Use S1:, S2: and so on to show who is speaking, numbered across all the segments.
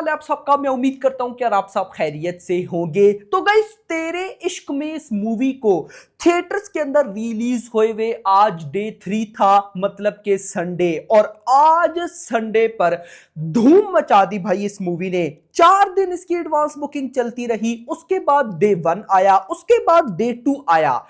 S1: हाल है आप सबका। मैं उम्मीद करता हूं कि यार आप सब खैरियत से होंगे। तो गाइस, तेरे इश्क में इस मूवी को थिएटर्स के अंदर रिलीज हुए हुए आज डे 3 था, मतलब के संडे। और आज संडे पर धूम मचा दी भाई इस मूवी ने। 4 दिन इसकी एडवांस बुकिंग चलती रही, उसके बाद डे 1 आया, उसके बाद डे 2 आया।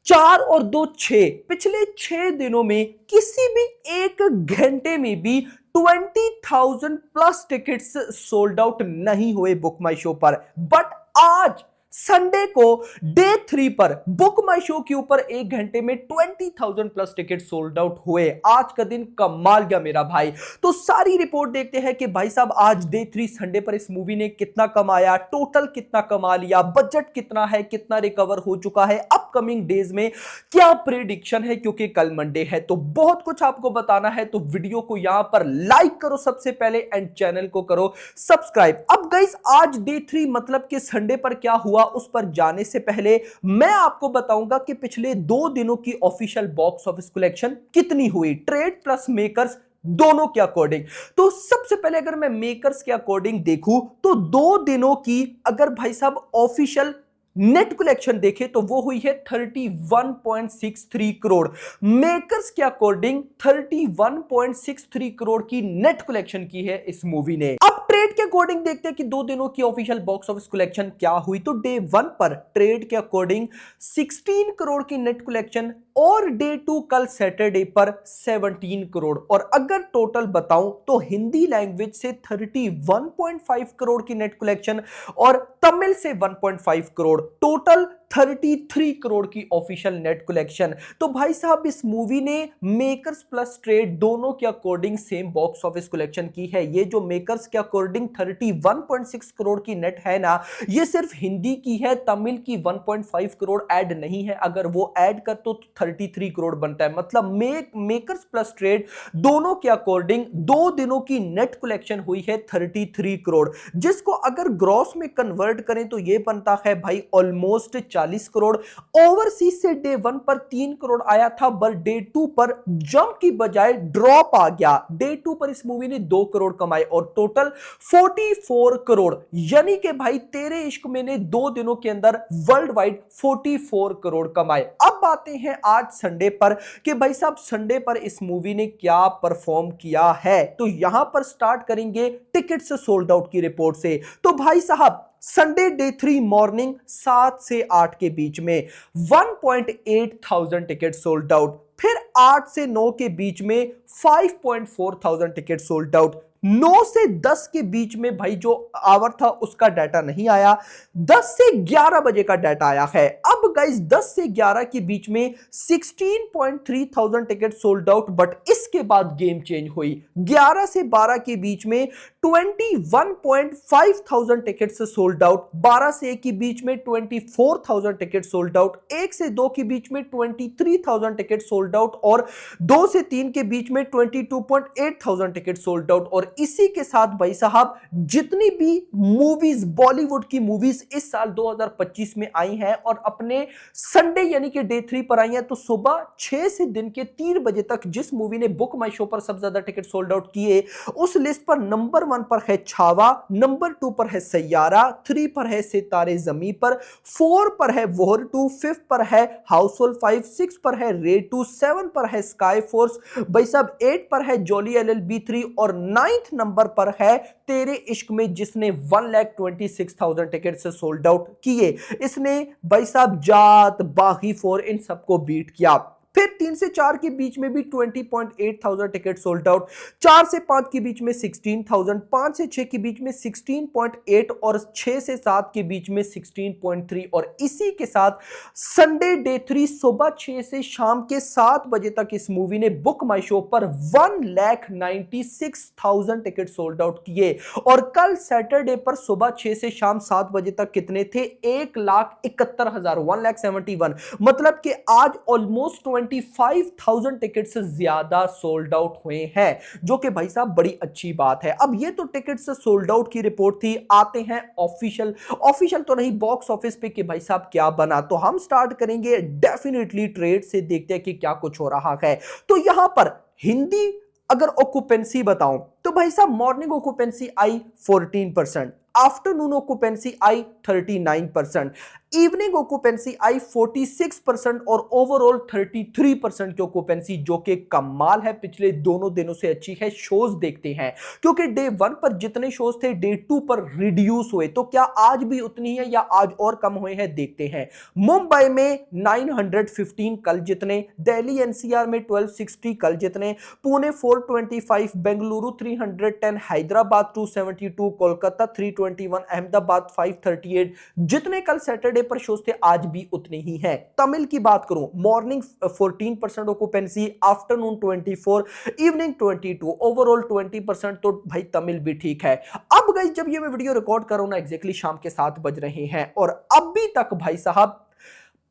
S1: 4 और 2 6, पिछले 6 दिनों में किसी भी एक घंटे में भी 20,000 प्लस टिकट्स सोल्ड आउट नहीं हुए बुक माई शो पर। बट आज संडे को डे 3 पर बुक माई शो के ऊपर एक घंटे में 20,000 प्लस टिकट सोल्ड आउट हुए। आज का दिन कमाल गया मेरा भाई। तो सारी रिपोर्ट देखते हैं कि भाई साहब आज डे 3 संडे पर इस मूवी ने कितना कमाया, टोटल कितना कमा लिया, बजट कितना है, कितना रिकवर हो चुका है, अपकमिंग डेज में क्या प्रेडिक्शन है, क्योंकि कल मंडे है। तो बहुत कुछ आपको बताना है, तो वीडियो को यहां पर लाइक करो सबसे पहले एंड चैनल को करो सब्सक्राइब। अब गाइस, आज डे 3 मतलब कि संडे पर क्या हुआ उस पर जाने से पहले मैं आपको बताऊंगा कि पिछले 2 दिनों की ऑफिशियल बॉक्स ऑफिस कलेक्शन कितनी हुई, ट्रेड प्लस मेकर्स दोनों के अकॉर्डिंग। तो सबसे पहले अगर मैं मेकर्स के अकॉर्डिंग देखूं तो 2 दिनों की अगर भाई साहब ऑफिशियल नेट कलेक्शन देखे तो वो हुई है 31.63 करोड़। मेकर्स के अकॉर्डिंग 31.63 करोड़ की नेट कलेक्शन की है इस मूवी ने। अब ट्रेड के अकॉर्डिंग देखते हैं कि 2 दिनों की ऑफिशियल बॉक्स ऑफिस कलेक्शन क्या हुई। तो डे 1 पर ट्रेड के अकॉर्डिंग 16 करोड़ की नेट कलेक्शन और डे 2 कल सैटरडे पर 17 करोड़। और अगर टोटल बताऊं तो हिंदी लैंग्वेज से 31.5 करोड़ की नेट कलेक्शन और तमिल से 1.5 करोड़, टोटल 33 करोड़ की ऑफिशियल नेट कलेक्शन। तो भाई साहब इस मूवी ने मेकर्स प्लस ट्रेड दोनों के according same box office collection की है। ये जो मेकर्स के अकॉर्डिंग 31.6 करोड़ की नेट है ना, ये सिर्फ हिंदी की है, तमिल की 1.5 करोड़ ऐड नहीं है। अगर वो ऐड कर तो 33 करोड़ बनता है। मतलब मेकर्स प्लस ट्रेड दोनों के अकॉर्डिंग 2 दिनों की नेट कलेक्शन हुई है 33 करोड़, जिसको अगर ग्रॉस में कन्वर्ट करें तो ये बनता है भाई ऑलमोस्ट 40 करोड़। ओवरसीज से डे 1 पर 3 करोड़ आया था, पर डे 2 पर जंप की बजाय ड्रॉप आ गया। डे 2 पर इस मूवी ने 2 करोड़ कमाए और टोटल 44 करोड़, यानी कि भाई तेरे इश्क में ने 2 दिनों के अंदर वर्ल्ड वाइड 44 करोड़ कमाए। अब आते हैं आज संडे पर कि भाई साहब संडे पर इस मूवी ने क्या परफॉर्म किया है। तो यहां पर स्टार्ट करेंगे टिकट से सोल्ड आउट की रिपोर्ट से। तो भाई साहब संडे डे 3 मॉर्निंग 7 से 8 के बीच में 1.8 थाउजेंड टिकट सोल्ड आउट। फिर 8 से 9 के बीच में 5.4 थाउजेंड टिकट सोल्ड आउट। 9 से 10 के बीच में भाई जो आवर था उसका डाटा नहीं आया, 10 से 11 बजे का डाटा आया है। अब गाइस 10 से 11 के बीच में 16.3 thousand ticket sold out. But इसके बाद गेम चेंज हुई। 11 से 12 के बीच में 21.5 थाउजेंड टिकट सोल्ड आउट। 12 से 1 के बीच में 24 थाउजेंड टिकट सोल्ड आउट। 1 से 2 के बीच में 23 थाउजेंड टिकट सोल्ड आउट और 2 से 3 के बीच में 22.8 थाउजेंड टिकट सोल्ड आउट। और इसी के साथ भाई साहब जितनी भी मूवीज, बॉलीवुड की मूवीज इस साल 2025 में आई हैं और अपने संडे यानी कि डे 3 पर आई हैं, तो सुबह 6 से दिन के 3 बजे तक जिस मूवी ने बुक माई शो पर सबसे ज्यादा टिकट सोल्ड आउट किए, उस लिस्ट पर नंबर 1 पर है छावा, नंबर 2 पर है सैयारा, 3 पर है सितारे जमी पर, 4 पर है वॉर 2, 5 पर है हाउसफुल 5, 6 पर है रेड 2, 7 पर है स्काई फोर्स, भाई साहब 8 पर है जॉली LLB 3 और 9th नंबर पर है तेरे इश्क में, जिसने 1,26,000 टिकट से सोल्ड आउट किए। इसने भाई साहब जात, बागी 4 इन सबको बीट किया। फिर 3 से 4 के बीच में भी 20.8 थाउजेंड टिकट सोल्ड आउट, 4 से 5 के बीच में 16,000, 5 से 6 के बीच में 16.8 और 6 से 7 के बीच में 16.3। और इसी के साथ संडे डे 3 सुबह 6 से शाम के 7 बजे तक इस मूवी ने बुक माई शो पर 1,96,000 टिकट सोल्ड आउट किए। और कल सैटरडे पर सुबह 6 से शाम 7 बजे तक कितने थे? 1,71,000, 1,71,000। मतलब कि आज ऑलमोस्ट 25,000 टिकट से ज्यादा सोल्ड आउट हुए हैं, जो कि भाई साहब बड़ी अच्छी बात है। अब ये तो टिकट से सोल्ड आउट की रिपोर्ट थी। आते हैं ऑफिशियल तो नहीं, बॉक्स ऑफिस पे कि भाई साहब क्या बना। तो हम स्टार्ट करेंगे डेफिनेटली ट्रेड से, देखते हैं कि क्या कुछ हो रहा है। तो यहां पर हिंदी अगर ऑक्यूपेंसी बताऊं तो भाई साहब मॉर्निंग ऑक्यूपेंसी आई 14%, आफ्टरनून ऑक्यूपेंसी आई 39%, इवनिंग ऑक्यूपेंसी आई 46% और ओवरऑल 33% की ऑक्यूपेंसी, जो कि कमाल है, पिछले दोनों दिनों से अच्छी है। शोज देखते हैं, क्योंकि डे 1 पर जितने शोज थे डे 2 पर रिड्यूस हुए, तो क्या आज भी उतनी है या आज और कम हुए हैं, देखते हैं। मुंबई में 915 कल जितने, दिल्ली एनसीआर में 1260 कल जितने, पुणे 425, बेंगलुरु 310, हैदराबाद 272, कोलकाता 321, अहमदाबाद 538 जितने कल सैटरडे पर शोज थे आज भी उतने ही हैं। तमिल की बात करूं, morning 14% occupancy, afternoon 24, evening 22, overall 20%, तो भाई तमिल भी ठीक है। अब गाइस जब ये मैं वीडियो रिकॉर्ड कर रहा हूं ना, एग्जैक्टली शाम के 7 बज रहे हैं और अभी तक भाई साहब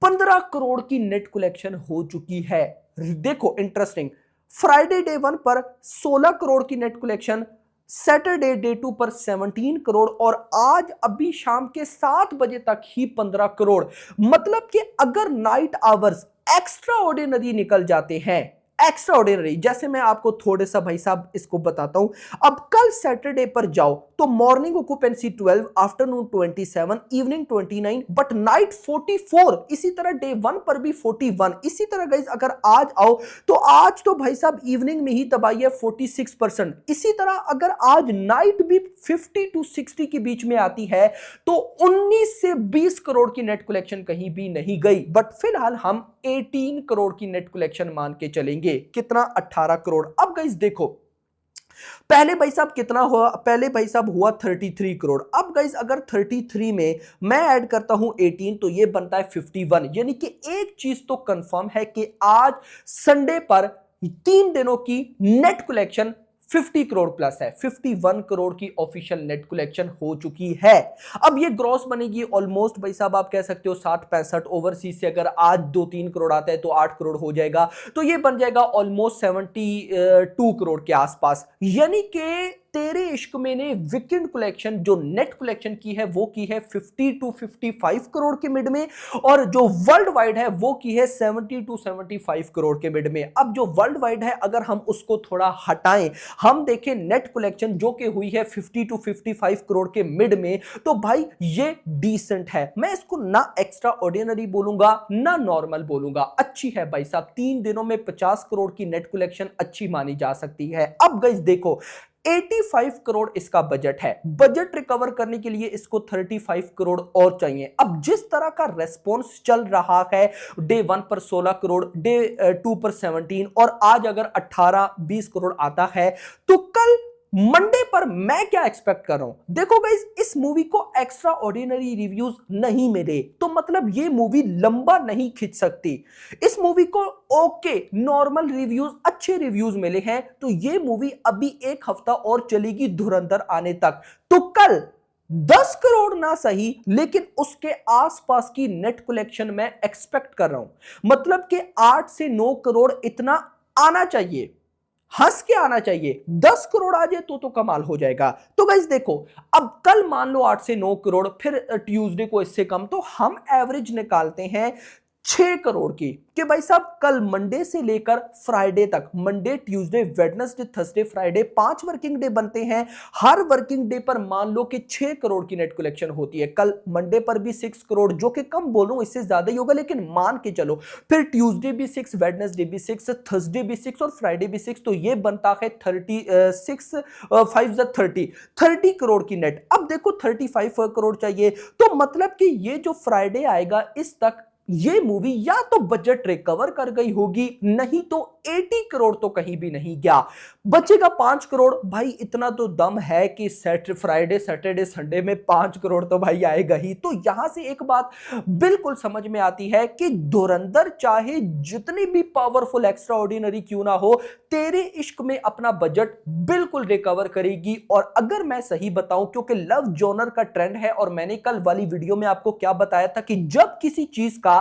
S1: 15 करोड़ की नेट कलेक्शन हो चुकी है। देखो इंटरेस्टिंग, फ्राइडे डे 1 पर 16 करोड़ की नेट कलेक्शन, सैटरडे डे 2 पर 17 करोड़ और आज अभी शाम के 7 बजे तक ही 15 करोड़। मतलब कि अगर नाइट आवर्स एक्स्ट्रा ऑर्डिनरी निकल जाते हैं, एक्स्ट्रा ऑर्डिनरी, जैसे मैं आपको थोड़े सा भाई साहब इसको बताता हूं। अब कल सैटरडे पर जाओ तो morning occupancy 12, afternoon 27, evening 29, but night 44, इसी तरह डे 1 पर भी 41, इसी तरह गाइस अगर आज आओ तो आज तो भाई साहब इवनिंग में ही तबाही है 46%, इसी तरह अगर आज नाइट भी 50 to 60 के बीच में आती है तो 19 से 20 करोड़ की नेट कलेक्शन कहीं भी नहीं गई। बट फिलहाल हम 18 करोड़ की नेट कलेक्शन मान के चलेंगे। कितना? 18 करोड़। अब गाइस देखो, पहले भाई साहब कितना हुआ? पहले भाई साहब हुआ 33 करोड़। अब गाइस अगर 33 में मैं ऐड करता हूं 18 तो ये बनता है 51। यानी कि एक चीज तो कंफर्म है कि आज संडे पर 3 दिनों की नेट कलेक्शन 50 करोड़ प्लस है। 51 करोड़ की ऑफिशियल नेट कलेक्शन हो चुकी है। अब ये ग्रॉस बनेगी ऑलमोस्ट भाई साहब आप कह सकते हो 60-65, ओवरसीज से अगर आज 2-3 करोड़ आता है तो 8 करोड़ हो जाएगा, तो ये बन जाएगा ऑलमोस्ट 72 करोड़ के आसपास। यानी कि तेरे इश्क में ने वीकेंड कलेक्शन जो नेट कलेक्शन की है वो की है 50 to 55 करोड़ के मिड में, और जो वर्ल्ड वाइड है वो की है 70 to 75 करोड़ के मिड में। अब जो वर्ल्ड वाइड है अगर हम उसको थोड़ा हटाएं, हम देखें नेट कलेक्शन जो कि हुई है 50 to 55 करोड़ के मिड में, तो भाई ये डिसेंट है। मैं इसको ना एक्स्ट्रा ऑर्डिनरी बोलूंगा ना नॉर्मल बोलूंगा, अच्छी है भाई साहब। 3 दिनों में 50 करोड़ की नेट कलेक्शन अच्छी मानी जा सकती है। अब गाइस देखो, 85 करोड़ इसका बजट है। बजट रिकवर करने के लिए इसको 35 करोड़ और चाहिए। अब जिस तरह का रेस्पॉन्स चल रहा है, डे 1 पर 16 करोड़, डे 2 पर 17 और आज अगर 18-20 करोड़ आता है तो कल मंडे पर मैं क्या एक्सपेक्ट कर रहा हूं? देखो गाइस, इस मूवी को एक्स्ट्रा ऑर्डिनरी रिव्यूज नहीं मिले तो मतलब ये मूवी लंबा नहीं खींच सकती। इस मूवी को ओके नॉर्मल रिव्यूज, अच्छे रिव्यूज मिले हैं, तो ये मूवी अभी 1 हफ्ता और चलेगी धुरंधर आने तक। तो कल 10 करोड़ ना सही लेकिन उसके आसपास की नेट कलेक्शन मैं एक्सपेक्ट कर रहा हूं। मतलब कि 8 से 9 करोड़ इतना आना चाहिए, हंस के आना चाहिए। 10 करोड़ आ जाए तो कमाल हो जाएगा। तो गाइस देखो, अब कल मान लो 8 से 9 करोड़, फिर ट्यूसडे को इससे कम, तो हम एवरेज निकालते हैं 6 करोड़ की, कि भाई साहब कल मंडे से लेकर फ्राइडे तक, Monday Tuesday Wednesday Thursday Friday 5 working day बनते हैं। हर वर्किंग डे पर मान लो कि 6 करोड़ की नेट कलेक्शन होती है। कल मंडे पर भी 6 करोड़, जो कि कम बोलूं, इससे ज्यादा ही होगा लेकिन मान के चलो। फिर ट्यूसडे भी 6, वेडनेसडे भी 6, थर्सडे भी 6 और फ्राइडे भी 6, तो ये बनता है 36 5 30 करोड़ की नेट। अब देखो 35 करोड़ चाहिए, तो मतलब कि ये जो फ्राइडे आएगा इस तक ये मूवी या तो बजट रिकवर कर गई होगी, नहीं तो 80 करोड़ तो कहीं भी नहीं गया, बचेगा 5 करोड़। भाई इतना तो दम है कि फ्राइडे सैटरडे संडे में 5 करोड़ तो भाई आएगा ही। तो यहां से एक बात बिल्कुल समझ में आती है कि धुरंधर चाहे जितनी भी पावरफुल एक्स्ट्रा ऑर्डिनरी क्यों ना हो, तेरे इश्क में अपना बजट बिल्कुल रिकवर करेगी। और अगर मैं सही बताऊं, क्योंकि लव जॉनर का ट्रेंड है, और मैंने कल वाली वीडियो में आपको क्या बताया था कि जब किसी चीज का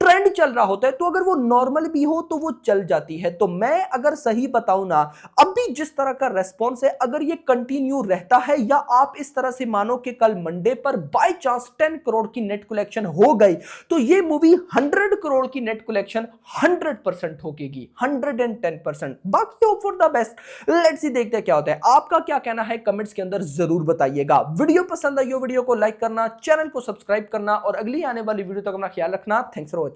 S1: ट्रेंड चल रहा होता है, तो अगर वो नॉर्मल भी हो तो वो चल जाती है। तो मैं अगर सही बताऊं ना, अभी जिस तरह का रेस्पॉन्स है, अगर ये कंटिन्यू रहता है या आप इस तरह से मानो कि कल मंडे पर बाय चांस 10 करोड़ की नेट कलेक्शन हो गई, तो ये मूवी 100 करोड़ की नेट कलेक्शन 100% होगी, 110%। बाकी hope for the best, let's see, देखते हैं क्या होता है। आपका क्या कहना है कमेंट्स के अंदर जरूर बताइएगा। वीडियो पसंद आई हो, वीडियो को लाइक करना, चैनल को सब्सक्राइब करना और अगली आने वाली वीडियो तक अपना ख्याल रखना। Thanks for watching.